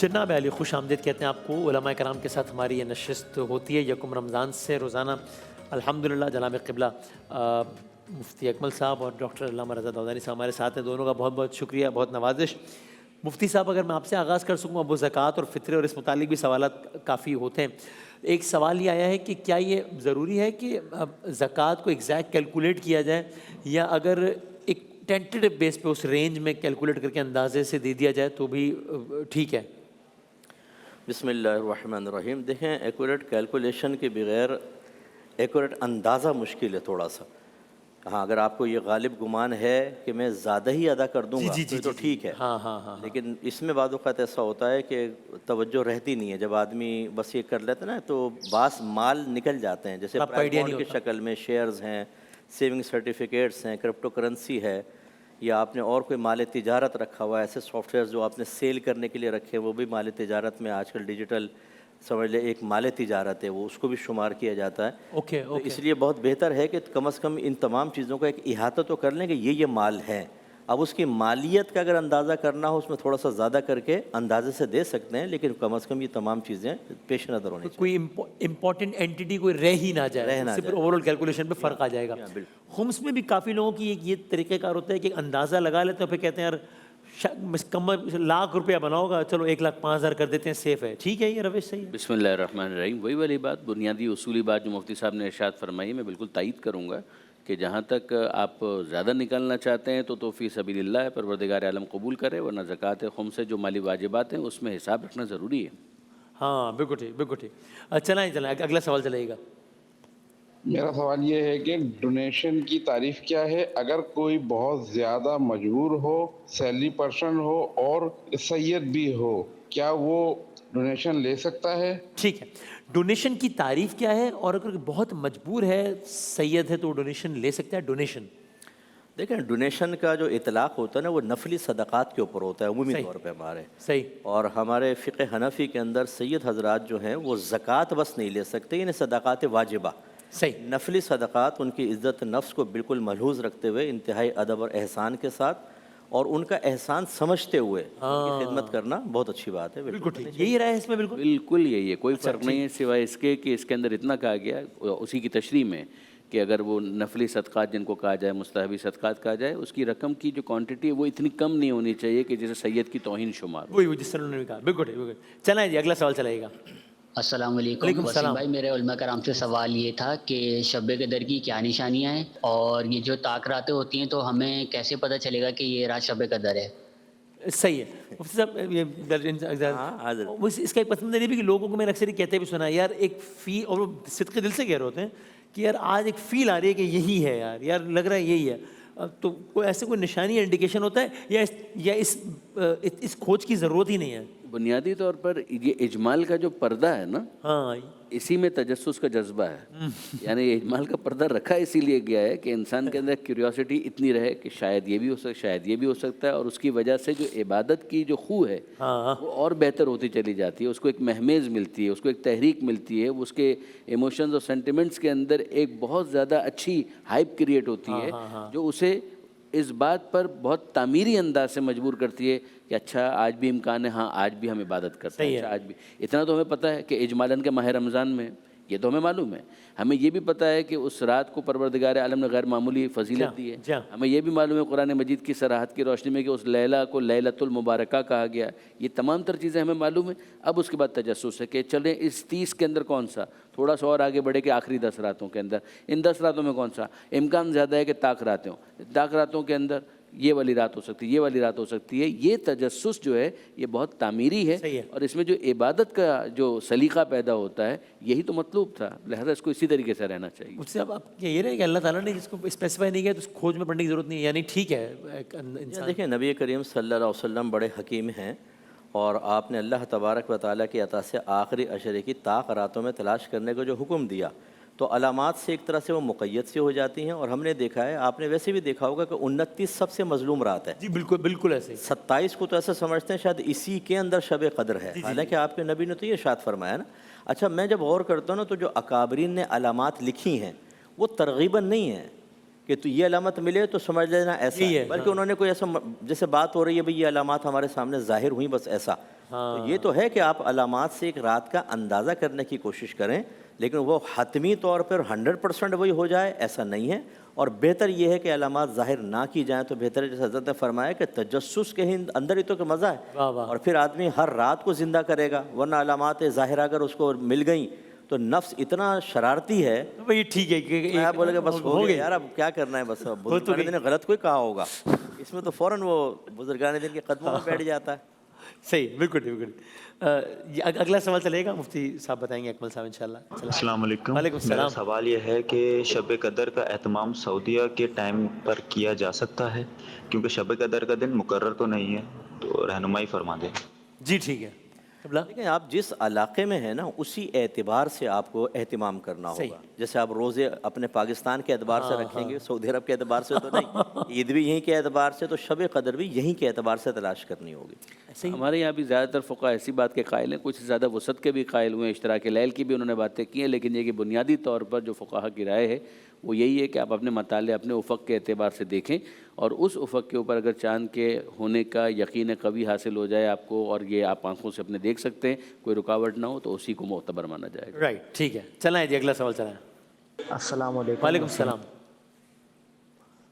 جناب علی خوش آمدید کہتے ہیں آپ کو۔ علماء کرام کے ساتھ ہماری یہ نشست ہوتی ہے یکم رمضان سے روزانہ الحمدللہ۔ جناب قبلہ مفتی اکمل صاحب اور ڈاکٹر علامہ رضا داودانی صاحب ہمارے ساتھ ہیں، دونوں کا بہت بہت شکریہ، بہت نوازش۔ مفتی صاحب اگر میں آپ سے آغاز کر سکوں، ابو زکوٰۃ اور فطرے اور اس متعلق بھی سوالات کافی ہوتے ہیں۔ ایک سوال یہ آیا ہے کہ کیا یہ ضروری ہے کہ زکوٰۃ کو ایگزیکٹ کیلکولیٹ کیا جائے، یا اگر ایک ٹینٹیو بیس پہ اس رینج میں کیلکولیٹ کر کے اندازے سے دے دیا جائے تو بھی ٹھیک ہے؟ بسم اللہ الرحمن الرحیم۔ دیکھیں، ایکوریٹ کیلکولیشن کے بغیر ایکوریٹ اندازہ مشکل ہے تھوڑا سا۔ ہاں، اگر آپ کو یہ غالب گمان ہے کہ میں زیادہ ہی ادا کر دوں گا تو ٹھیک ہے، لیکن اس میں بعض اوقات ایسا ہوتا ہے کہ توجہ رہتی نہیں ہے۔ جب آدمی بس یہ کر لیتا ہے نا تو بعض مال نکل جاتے ہیں، جیسے پرائز بانڈ کی شکل میں شیئرز ہیں، سیونگ سرٹیفکیٹس ہیں، کرپٹو کرنسی ہے، یا آپ نے اور کوئی مال تجارت رکھا ہوا ہے، ایسے سافٹ ویئر جو آپ نے سیل کرنے کے لیے رکھے ہیں وہ بھی مال تجارت میں آج کل ڈیجیٹل سمجھ لیں ایک مال تجارت ہے، وہ اس کو بھی شمار کیا جاتا ہے۔ تو اس لیے بہت بہتر ہے کہ کم از کم ان تمام چیزوں کا ایک احاطہ تو کر لیں کہ یہ مال ہے۔ اب اس کی مالیت کا اگر اندازہ کرنا ہو، اس میں تھوڑا سا زیادہ کر کے اندازے سے دے سکتے ہیں، لیکن کم از کم یہ تمام چیزیں پیش نظر ہونی چاہیے۔ کوئی امپورٹنٹ اینٹی کوئی رہ ہی نہ جائے، اس سے پھر اوور آل کیلکولیشن پہ فرق آ جائے گا۔ خمس میں بھی کافی لوگوں کی یہ طریقہ کار ہوتا ہے کہ اندازہ لگا لیتے ہیں، پھر کہتے ہیں یار کم لاکھ روپیہ بناؤ گا، چلو 1,05,000 کر دیتے ہیں، سیف ہے۔ ٹھیک ہے، یہ روش صحیح ہے؟ بسم اللہ الرحمن الرحیم۔ وہی والی بات، بنیادی اصولی بات جو مفتی صاحب نے ارشاد فرمائی، میں بالکل تائید کروں گا کہ جہاں تک آپ زیادہ نکالنا چاہتے ہیں تو فی سبیل اللہ ہے، پروردگار عالم قبول کرے، ورنہ زکوٰۃ خمس سے جو مالی واجبات ہیں اس میں حساب رکھنا ضروری ہے۔ ہاں بالکل ٹھیک، بالکل ٹھیک۔ چلائیں اگلا سوال چلائے گا۔ میرا سوال یہ ہے کہ ڈونیشن کی تعریف کیا ہے؟ اگر کوئی بہت زیادہ مجبور ہو، سیلری پرسن ہو اور سید بھی ہو، کیا وہ ڈونیشن لے سکتا ہے؟ ٹھیک ہے، ڈونیشن کی تعریف کیا ہے، اور اگر بہت مجبور ہے، سید ہے، تو ڈونیشن لے سکتا ہے؟ ڈونیشن دیکھیں، ڈونیشن کا جو اطلاق ہوتا ہے نا وہ نفلی صدقات کے اوپر ہوتا ہے عمومی طور پہ ہمارے، صحیح، اور ہمارے فقہ حنفی کے اندر سید حضرات جو ہیں وہ زکوٰۃ بس نہیں لے سکتے، یعنی صدقات واجبہ، صحیح، نفلی صدقات ان کی عزت نفس کو بالکل ملحوظ رکھتے ہوئے انتہائی ادب اور احسان کے ساتھ، اور ان کا احسان سمجھتے ہوئے ان کی خدمت کرنا بہت اچھی بات ہے۔ بالکل ٹھیک، یہی رائے ہے اس میں؟ بالکل بالکل یہی ہے، کوئی فرق نہیں ہے سوائے اس کے کہ اس کے اندر اتنا کہا گیا اسی کی تشریح میں کہ اگر وہ نفلی صدقات جن کو کہا جائے، مستحبی صدقات کہا جائے، اس کی رقم کی جو کوانٹٹی ہے وہ اتنی کم نہیں ہونی چاہیے کہ جسے سید کی توہین شمار ہو۔ وہی جس طرح انہوں نے کہا، بالکل ٹھیک، بالکل۔ چلائیں جی، اگلا سوال چلائے گا۔ السلام علیکم وسیم بھائی، میرے علماء کرام سے سوال یہ تھا کہ شب قدر کی کیا نشانیاں ہیں، اور یہ جو طاق راتیں ہوتی ہیں تو ہمیں کیسے پتہ چلے گا کہ یہ رات شب قدر ہے؟ صحیح ہے مفتی صاحب، یہ اس کا ایک پس منظر یہ بھی کہ لوگوں کو میں نے اکثر کہتے بھی سنا یار، ایک فیل، اور وہ صدق دل سے کہہ رہے ہوتے ہیں کہ یار آج ایک فیل آ رہی ہے کہ یہی ہے، یار لگ رہا ہے یہی ہے، تو کوئی ایسے کوئی نشانی انڈیکیشن ہوتا ہے، یا اس کھوج کی ضرورت ہی نہیں ہے؟ بنیادی طور پر یہ اجمال کا جو پردہ ہے نا، ہاں، اسی میں تجسس کا جذبہ ہے، یعنی یہ اجمال کا پردہ رکھا اسی لیے گیا ہے کہ انسان کے اندر کیوریوسٹی اتنی رہے کہ شاید یہ بھی ہو سکتا، شاید یہ بھی ہو سکتا ہے، اور اس کی وجہ سے جو عبادت کی جو خو ہے وہ اور بہتر ہوتی چلی جاتی ہے، اس کو ایک مہمیز ملتی ہے، اس کو ایک تحریک ملتی ہے، اس کے ایموشنز اور سینٹیمنٹس کے اندر ایک بہت زیادہ اچھی ہائپ کریٹ ہوتی ہے جو اسے اس بات پر بہت تعمیری انداز سے مجبور کرتی ہے کہ اچھا آج بھی امکان ہے، ہاں آج بھی ہم عبادت کرتے ہیں، اچھا آج بھی اتنا تو ہمیں پتہ ہے کہ اجمالاً کے ماہ رمضان میں، یہ تو ہمیں معلوم ہے، ہمیں یہ بھی پتہ ہے کہ اس رات کو پروردگار عالم نے غیر معمولی فضیلت دی ہے، ہمیں یہ بھی معلوم ہے قرآن مجید کی صراحت کی روشنی میں کہ اس لیلہ کو لیلۃ المبارکہ کہا گیا، یہ تمام تر چیزیں ہمیں معلوم ہیں۔ اب اس کے بعد تجسس ہے کہ چلیں اس 30 کے اندر کون سا، تھوڑا سا اور آگے بڑھے کہ آخری 10 راتوں کے اندر، ان 10 راتوں میں کون سا امکان زیادہ ہے کہ طاق راتیں ہوں، طاق راتوں کے اندر یہ والی رات ہو سکتی ہے، یہ والی رات ہو سکتی ہے۔ یہ تجسس جو ہے یہ بہت تعمیری ہے، اور اس میں جو عبادت کا جو سلیقہ پیدا ہوتا ہے یہی تو مطلوب تھا، لہذا اس کو اسی طریقے سے رہنا چاہیے۔ اس سے اب آپ یہ رہے کہ اللہ تعالیٰ نے جس کو اسپیسیفائی نہیں کیا تو اس کھوج میں پڑنے کی ضرورت نہیں ہے، یعنی ٹھیک ہے انسان۔ دیکھیں، نبی کریم صلی اللہ علیہ وسلم بڑے حکیم ہیں، اور آپ نے اللہ تبارک و تعالیٰ کی عطا سے آخری عشرے کی طاق راتوں میں تلاش کرنے کو جو حکم دیا، تو علامات سے ایک طرح سے وہ مقید سے ہو جاتی ہیں، اور ہم نے دیکھا ہے، آپ نے ویسے بھی دیکھا ہوگا کہ 29 سب سے مظلوم رات ہے۔ جی بالکل بالکل ایسے۔ 27 کو تو ایسا سمجھتے ہیں شاید اسی کے اندر شب قدر ہے، حالانکہ آپ کے نبی نے تو یہ ارشاد فرمایا نا۔ اچھا، میں جب غور کرتا ہوں نا تو جو اکابرین نے علامات لکھی ہیں وہ ترغیباً نہیں ہیں کہ تو یہ علامت ملے تو سمجھ لینا ایسا یہی ہے، ہے، بلکہ انہوں نے کوئی ایسا جیسے بات ہو رہی ہے بھئی یہ علامات ہمارے سامنے ظاہر ہوئیں بس ایسا، تو یہ تو ہے کہ آپ علامات سے ایک رات کا اندازہ کرنے کی کوشش کریں، لیکن وہ حتمی طور پر 100% وہی ہو جائے ایسا نہیں ہے، اور بہتر یہ ہے کہ علامات ظاہر نہ کی جائیں تو بہتر ہے، جیسے حضرت نے فرمایا کہ تجسس کے اندر ہی تو کہ مزہ ہے، واہ واہ، اور پھر آدمی ہر رات کو زندہ کرے گا، ورنہ علامات ظاہرہ اگر اس کو مل گئیں تو نفس اتنا شرارتی ہے، وہی ٹھیک ہے کہ آپ بولے کہ بس ہو گیا یار اب کیا کرنا ہے، بس بزرگان دین نے غلط کوئی کہا ہوگا، اس میں تو فوراً وہ بزرگان دین کے قدموں میں بیٹھ جاتا ہے۔ صحیح، بالکل بالکل۔ یہ اگلا سوال چلے گا، مفتی صاحب بتائیں گے اکمل صاحب انشاءاللہ۔ السلام علیکم، وعلیکم میرا السلام۔ سوال یہ ہے کہ شب قدر کا اہتمام سعودیہ کے ٹائم پر کیا جا سکتا ہے، کیونکہ شب قدر کا دن مقرر تو نہیں ہے، تو رہنمائی فرما دیں۔ جی ٹھیک ہے قبلہ۔ لیکن آپ جس علاقے میں ہیں نا اسی اعتبار سے آپ کو اہتمام کرنا صحیح۔ ہوگا، جیسے آپ روزے اپنے پاکستان کے اعتبار سے رکھیں گے، سعودی عرب کے اعتبار سے تو نہیں، عید بھی یہیں کے اعتبار سے، تو شب قدر بھی یہیں کے اعتبار سے تلاش کرنی ہوگی۔ ہمارے یہاں بھی زیادہ تر فقہاء ایسی بات کے قائل ہیں، کچھ زیادہ وسعت کے بھی قائل ہوئے ہیں، اشتراک لیل کی بھی انہوں نے باتیں کی ہیں، لیکن یہ کہ بنیادی طور پر جو فقہاء کی رائے ہے وہ یہی ہے کہ آپ اپنے مطالعے اپنے افق کے اعتبار سے دیکھیں، اور اس افق کے اوپر اگر چاند کے ہونے کا یقین قوی حاصل ہو جائے آپ کو، اور یہ آپ آنکھوں سے اپنے دیکھ سکتے ہیں، کوئی رکاوٹ نہ ہو، تو اسی کو معتبر مانا جائے گا۔ رائٹ، ٹھیک ہے، چلائیں جی اگلا سوال چلائیں۔ السلام علیکم۔ وعلیکم السلام۔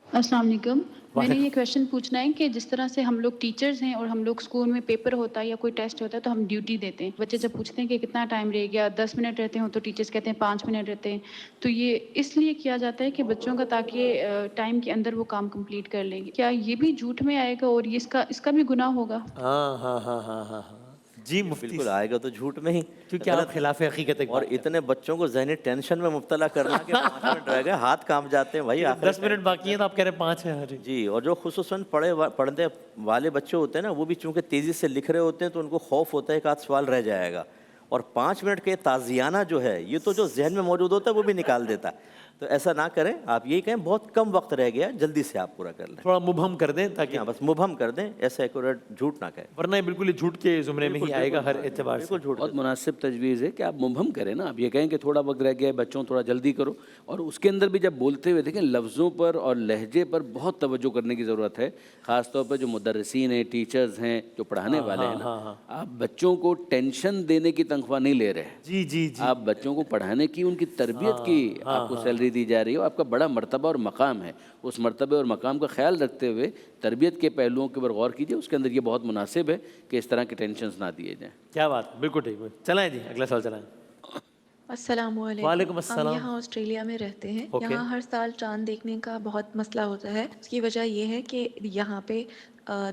السلام علیکم، میں نے وعلیکم۔ یہ کویشچن پوچھنا ہے کہ جس طرح سے ہم لوگ ٹیچرز ہیں اور ہم لوگ اسکول میں پیپر ہوتا ہے یا کوئی ٹیسٹ ہوتا ہے تو ہم ڈیوٹی دیتے ہیں، بچے جب پوچھتے ہیں کہ کتنا ٹائم رہ گیا، 10 منٹ رہتے ہیں تو ٹیچرز کہتے ہیں 5 منٹ رہتے ہیں، تو یہ اس لیے کیا جاتا ہے کہ بچوں کا تاکہ ٹائم کے اندر وہ کام کمپلیٹ کر لیں گے، کیا یہ بھی جھوٹ میں آئے گا اور یہ اس کا بھی گناہ ہوگا؟ ہاں ہاں ہاں ہاں ہاں ہاں جی مفتی، بالکل آئے گا تو جھوٹ میں ہی، کیونکہ آپ خلاف حقیقت ایک اور بات کر اتنے بچوں کو ذہنی ٹینشن میں مبتلا کرنا کہ 5 منٹ رہ گئے، ہاتھ کانپ جاتے ہیں بھائی، رہے ہیں۔ آخر 10 منٹ باقی ہیں تو آپ کہہ رہے ہیں 5 ہیں۔ جی، اور جو خصوصاً پڑھنے والے بچے ہوتے ہیں نا، وہ بھی چونکہ تیزی سے لکھ رہے ہوتے ہیں تو ان کو خوف ہوتا ہے کہ آدھ سوال رہ جائے گا، اور 5 منٹ کے تازیانہ جو ہے یہ تو جو ذہن میں موجود ہوتا ہے وہ بھی نکال دیتا ہے، تو ایسا نہ کریں، آپ یہی کہیں بہت کم وقت رہ گیا، جلدی سے آپ پورا کر لیں، تھوڑا مبہم کر دیں تاکہ، ہاں بس مبہم کر دیں، ایسا ایکوریٹ جھوٹ نہ کہیں، ورنہ یہ بالکل جھوٹ کے زمرے میں ہی آئے گا ہر اعتبار سے۔ بالکل جھوٹ بہت مناسب تجویز ہے کہ آپ مبہم کریں نا، آپ یہ کہیں کہ تھوڑا وقت رہ گیا ہے بچوں تھوڑا جلدی کرو، اور اس کے اندر بھی جب بولتے ہوئے دیکھیں لفظوں پر اور لہجے پر بہت توجہ کرنے کی ضرورت ہے، خاص طور پر جو مدرسین ہیں، ٹیچرز ہیں، جو پڑھانے والے ہیں نا، آپ بچوں کو ٹینشن دینے کی تنخواہ نہیں لے رہے، جی جی جی، آپ بچوں کو پڑھانے کی، ان کی تربیت کی آپ کو سیلری دی جا رہی ہے، آپ کا بڑا مرتبہ اور مقام ہے، اس مرتبے اور مقام کا خیال رکھتے ہوئے تربیت کے پہلوؤں کے اوپر غور کیجیے، اس کے اندر یہ بہت مناسب ہے کہ اس طرح کے ٹینشنز نہ دیے جائیں۔ کیا بات، بالکل ٹھیک ہے، چلائیں جی اگلا سوال چلائیں۔ السلام علیکم۔ وعلیکم السلام۔ ہم یہاں آسٹریلیا میں رہتے ہیں، اوکے۔ یہاں ہر سال چاند دیکھنے کا بہت مسئلہ ہوتا ہے، اس کی وجہ یہ ہے کہ یہاں پہ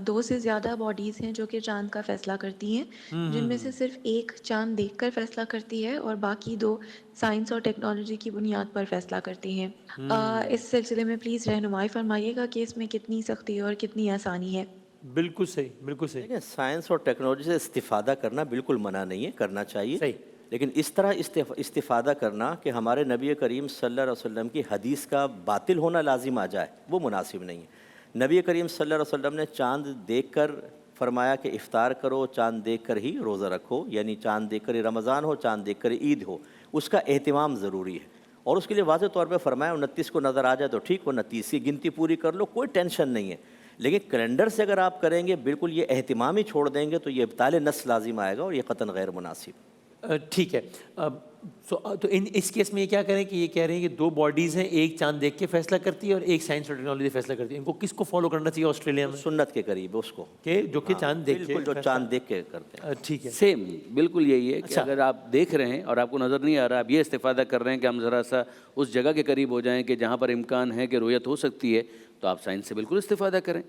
2 سے زیادہ باڈیز ہیں جو کہ چاند کا فیصلہ کرتی ہیں، جن میں سے صرف ایک چاند دیکھ کر فیصلہ کرتی ہے اور باقی 2 سائنس اور ٹیکنالوجی کی بنیاد پر فیصلہ کرتی ہیں۔ اس سلسلے میں پلیز رہنمائی فرمائیے گا کہ اس میں کتنی سختی اور کتنی آسانی ہے۔ بالکل صحیح، بالکل صحیح، دیکھیں سائنس اور ٹیکنالوجی سے استفادہ کرنا بالکل منع نہیں ہے، کرنا چاہیے، صحیح، لیکن اس طرح استفادہ کرنا کہ ہمارے نبی کریم صلی اللہ علیہ وسلم کی حدیث کا باطل ہونا لازم آ جائے، وہ مناسب نہیں ہے۔ نبی کریم صلی اللہ علیہ وسلم نے چاند دیکھ کر فرمایا کہ افطار کرو، چاند دیکھ کر ہی روزہ رکھو، یعنی چاند دیکھ کر ہی رمضان ہو، چاند دیکھ کر ہی عید ہو، اس کا اہتمام ضروری ہے، اور اس کے لیے واضح طور پہ فرمایا 29 کو نظر آ جائے تو ٹھیک، 29 کی گنتی پوری کر لو، کوئی ٹینشن نہیں ہے، لیکن کیلنڈر سے اگر آپ کریں گے، بالکل یہ اہتمام ہی چھوڑ دیں گے تو یہ ابطال نص لازم آئے گا، اور یہ قطعاً غیر مناسب۔ ٹھیک ہے، تو اس کیس میں یہ کیا کریں کہ یہ کہہ رہے ہیں کہ 2 باڈیز ہیں، ایک چاند دیکھ کے فیصلہ کرتی ہے اور ایک سائنس اور ٹیکنالوجی فیصلہ کرتی ہے، ان کو کس کو فالو کرنا چاہیے آسٹریلیا میں؟ سنت کے قریب اس کو، کہ جو کہ چاند دیکھ کے بالکل جو چاند دیکھ کے کرتے ہیں، ٹھیک ہے، سیم بالکل یہی ہے کہ اگر آپ دیکھ رہے ہیں اور آپ کو نظر نہیں آ رہا، آپ یہ استفادہ کر رہے ہیں کہ ہم ذرا سا اس جگہ کے قریب ہو جائیں کہ جہاں پر امکان ہے کہ رؤیت ہو سکتی ہے، تو آپ سائنس سے بالکل استفادہ کریں۔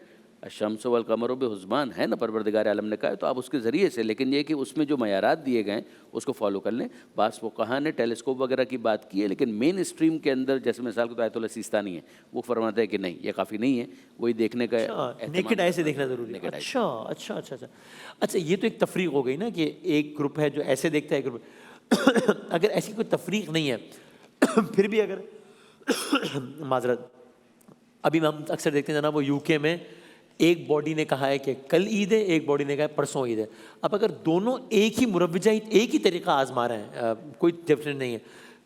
الشمس والقمر بحسبان ہے نا پروردگار عالم نے کہا ہے، تو آپ اس کے ذریعے سے، لیکن یہ کہ اس میں جو معیارات دیے گئے ہیں اس کو فالو کر لیں۔ بعض فقہاء نے ٹیلیسکوپ وغیرہ کی بات کی ہے، لیکن مین اسٹریم کے اندر جیسے مثال کے طور آیت اللہ سیستانی ہے، وہ فرماتا ہے کہ نہیں، یہ کافی نہیں ہے، وہی دیکھنے کا نیکڈ آئی سے دیکھنا ضروری ہے۔ اچھا اچھا اچھا اچھا اچھا، یہ تو ایک تفریق ہو گئی نا کہ ایک گروپ ہے جو ایسے دیکھتا ہے، ایک گروپ اگر ایسی کوئی تفریق نہیں ہے، پھر بھی اگر معذرت، ابھی ہم اکثر دیکھتے ہیں جناب وہ یو کے میں ایک باڈی نے کہا ہے کہ کل عید ہے، ایک باڈی نے کہا ہے پرسوں عید ہے، اب اگر دونوں ایک ہی مروجہ ایک ہی طریقہ آزما رہے ہیں، کوئی ڈفرینٹ نہیں ہے،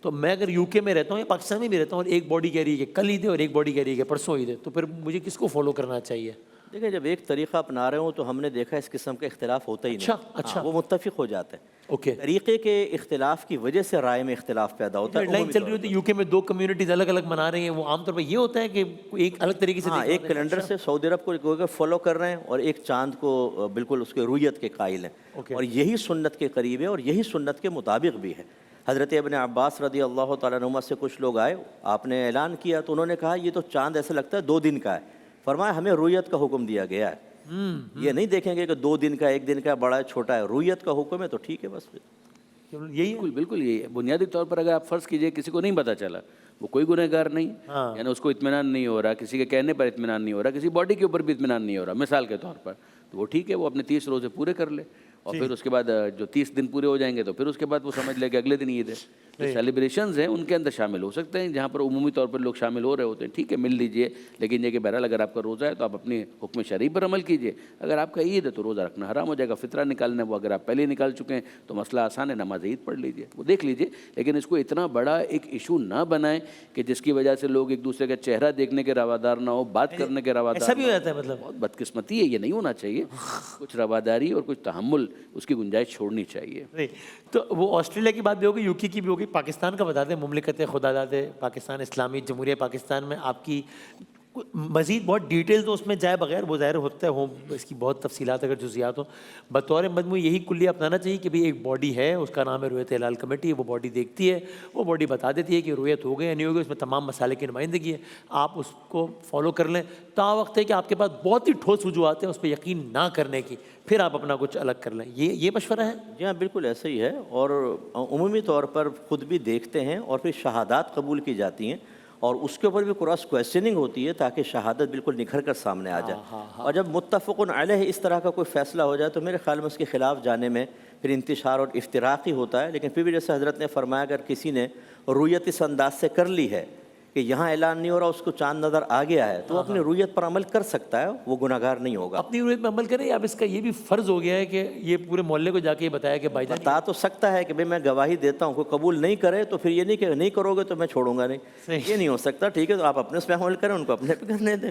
تو میں اگر یو کے میں رہتا ہوں یا پاکستان میں بھی رہتا ہوں اور ایک باڈی کہہ رہی ہے کہ کل عید ہے اور ایک باڈی کہہ رہی ہے کہ پرسوں عید ہے، تو پھر مجھے کس کو فالو کرنا چاہیے؟ دیکھیں جب ایک طریقہ اپنا رہے ہوں تو ہم نے دیکھا اس قسم کا اختلاف ہوتا ہی نہیں. اچھا. وہ متفق ہو جاتے ہیں. اوکے. طریقے کے اختلاف کی وجہ سے رائے میں اختلاف پیدا ہوتا ہے. لائن چل رہی ہوتی ہے یو کے میں، دو کمیونٹیز الگ الگ منا رہی ہیں، وہ عام طور پہ یہ ہوتا ہے کہ ایک الگ طریقے سے ایک کیلنڈر سے سعودی عرب کو فالو کر رہے ہیں اور ایک چاند کو بالکل اس کے رویت کے قائل ہیں، اور یہی سنت کے قریب ہے اور یہی سنت کے مطابق بھی ہے. حضرت ابن عباس رضی اللہ تعالیٰ عنہما سے کچھ لوگ آئے، آپ نے اعلان کیا تو انہوں نے کہا یہ تو چاند ایسا لگتا ہے 2 دن کا ہے. فرمایا ہمیں رویت کا حکم دیا گیا ہے. یہ نہیں دیکھیں گے کہ 2 دن کا 1 دن کا بڑا ہے چھوٹا ہے، رویت کا حکم ہے تو ٹھیک ہے بس. یہی بالکل یہی ہے. بنیادی طور پر اگر آپ فرض کیجئے کسی کو نہیں پتہ چلا، وہ کوئی گنہگار نہیں، یعنی اس کو اطمینان نہیں ہو رہا، کسی کے کہنے پر اطمینان نہیں ہو رہا، کسی باڈی کے اوپر بھی اطمینان نہیں ہو رہا مثال کے طور پر، تو وہ ٹھیک ہے، وہ اپنے 30 روزے پورے کر لے، اور پھر اس کے بعد جو 30 دن پورے ہو جائیں گے تو پھر اس کے بعد وہ سمجھ لے کہ اگلے دن عید ہے. جو سیلیبریشنز ہیں ان کے اندر شامل ہو سکتے ہیں، جہاں پر عمومی طور پر لوگ شامل ہو رہے ہوتے ہیں، ٹھیک ہے مل لیجئے، لیکن یہ کہ بہرحال اگر آپ کا روزہ ہے تو آپ اپنی حکم شرعی پر عمل کیجئے. اگر آپ کا عید ہے تو روزہ رکھنا حرام ہو جائے گا. فطرہ نکالنا وہ اگر آپ پہلے نکال چکے ہیں تو مسئلہ آسان ہے، نماز عید پڑھ لیجئے، وہ دیکھ لیجئے. لیکن اس کو اتنا بڑا ایک ایشو نہ بنائیں کہ جس کی وجہ سے لوگ ایک دوسرے کا چہرہ دیکھنے کے روادار نہ ہو، بات کرنے کے روادار. ایسا بھی ہو جاتا ہے مطلب؟ بہت بدقسمتی ہے، یہ نہیں ہونا چاہیے. کچھ رواداری اور کچھ تحمل اس کی گنجائش چھوڑنی چاہیے. تو وہ آسٹریلیا کی بات بھی ہوگی، یو کے کی بھی ہوگی، پاکستان کا بتا دیں. مملکت خدا داد پاکستان اسلامی جمہوریہ پاکستان میں آپ کی مزید بہت ڈیٹیل تو اس میں جائے بغیر وہ ظاہر ہوتا ہے، اس کی بہت تفصیلات اگر جزیات ہوں، بطور مجموعی یہی کلیہ اپنانا چاہیے کہ بھئی ایک باڈی ہے، اس کا نام ہے رویت ہلال کمیٹی. وہ باڈی دیکھتی ہے، وہ باڈی بتا دیتی ہے کہ رویت ہو گئی یا نہیں ہو گئی، اس میں تمام مسائل کی نمائندگی ہے. آپ اس کو فالو کر لیں تا وقت ہے کہ آپ کے پاس بہت ہی ٹھوس وجوہات ہیں اس پہ یقین نہ کرنے کی، پھر آپ اپنا کچھ الگ کر لیں. یہ مشورہ ہے؟ جی ہاں بالکل ایسا ہی ہے. اور عمومی طور پر خود بھی دیکھتے ہیں اور پھر شہادات قبول کی جاتی ہیں اور اس کے اوپر بھی کراس کویسچننگ ہوتی ہے تاکہ شہادت بالکل نکھر کر سامنے آ جائے. اور جب متفق علیہ اس طرح کا کوئی فیصلہ ہو جائے تو میرے خیال میں اس کے خلاف جانے میں پھر انتشار اور افتراقی ہوتا ہے. لیکن پھر بھی جیسے حضرت نے فرمایا اگر کسی نے رویت اس انداز سے کر لی ہے کہ یہاں اعلان نہیں ہو رہا، اس کو چاند نظر آ گیا ہے، تو وہ اپنی رویت پر عمل کر سکتا ہے، وہ گناہگار نہیں ہوگا. اپنی رویت میں عمل کریں، یا اب اس کا یہ بھی فرض ہو گیا ہے کہ یہ پورے محلے کو جا کے یہ بتایا کہ بھائی جان بتا تو سکتا ہے کہ بھئی میں گواہی دیتا ہوں، کوئی قبول نہیں کرے تو پھر یہ نہیں کہ نہیں کرو گے تو میں چھوڑوں گا نہیں، یہ نہیں ہو سکتا. ٹھیک ہے تو آپ اپنے اس پہ عمل کریں، ان کو اپنے پہ کرنے دیں.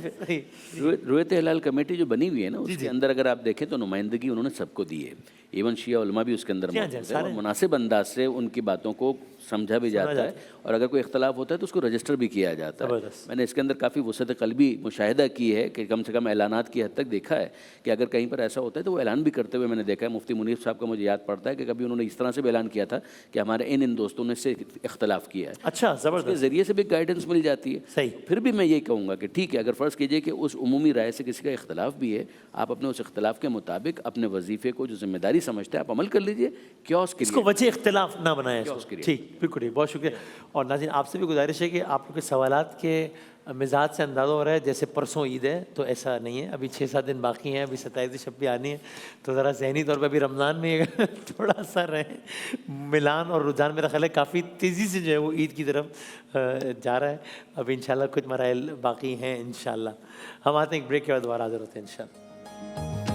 رویت ہلال کمیٹی جو بنی ہوئی ہے نا، اس کے اندر اگر آپ دیکھیں تو نمائندگی انہوں نے سب کو دی ہے. ایون شیعہ علماء بھی اس کے اندر موجود ہے، اور مناسب انداز سے ان کی باتوں کو سمجھا بھی جاتا ہے، اور اگر کوئی اختلاف ہوتا ہے تو اس کو رجسٹر بھی کیا جاتا ہے. میں نے اس کے اندر کافی وسعت قلبی مشاہدہ کی ہے کہ کم سے کم اعلانات کی حد تک دیکھا ہے کہ اگر کہیں پر ایسا ہوتا ہے تو وہ اعلان بھی کرتے ہوئے میں نے دیکھا ہے. مفتی منیر صاحب کا مجھے یاد پڑتا ہے کہ کبھی انہوں نے اس طرح سے بھی اعلان کیا تھا کہ ہمارے ان دوستوں نے سے اختلاف کیا ہے. اچھا زبردست. اس کے ذریعے سے بھی گائیڈنس مل جاتی ہے. صحیح. پھر بھی میں یہی کہوں گا کہ ٹھیک ہے، اگر فرض کیجئے کہ اس عمومی رائے سے کسی کا اختلاف بھی ہے، آپ اپنے اس اختلاف کے مطابق اپنے وظیفے کو جو ذمہ داری سمجھتے ہیں آپ عمل کر لیجئے. کیوس کے اس کو وجہ اختلاف نہ بنائیں. ٹھیک، بالکل بہت شکریہ. اور ناظرین آپ سے بھی گزارش ہے کہ آپ لوگ کے سوالات کے مزاج سے اندازہ ہو رہا ہے جیسے پرسوں عید ہے، تو ایسا نہیں ہے. ابھی 6-7 دن باقی ہیں، ابھی 27 شب بھی آنی ہے، تو ذرا ذہنی طور پہ ابھی رمضان میں تھوڑا سا رہیں. ملان اور رجحان میرا خیال ہے کافی تیزی سے جو ہے وہ عید کی طرف جا رہا ہے. ابھی انشاءاللہ کچھ مراحل باقی ہیں انشاءاللہ. ہم آتے ہیں ایک بریک کے بعد دوبارہ حاضر ہوتے ہیں انشاءاللہ.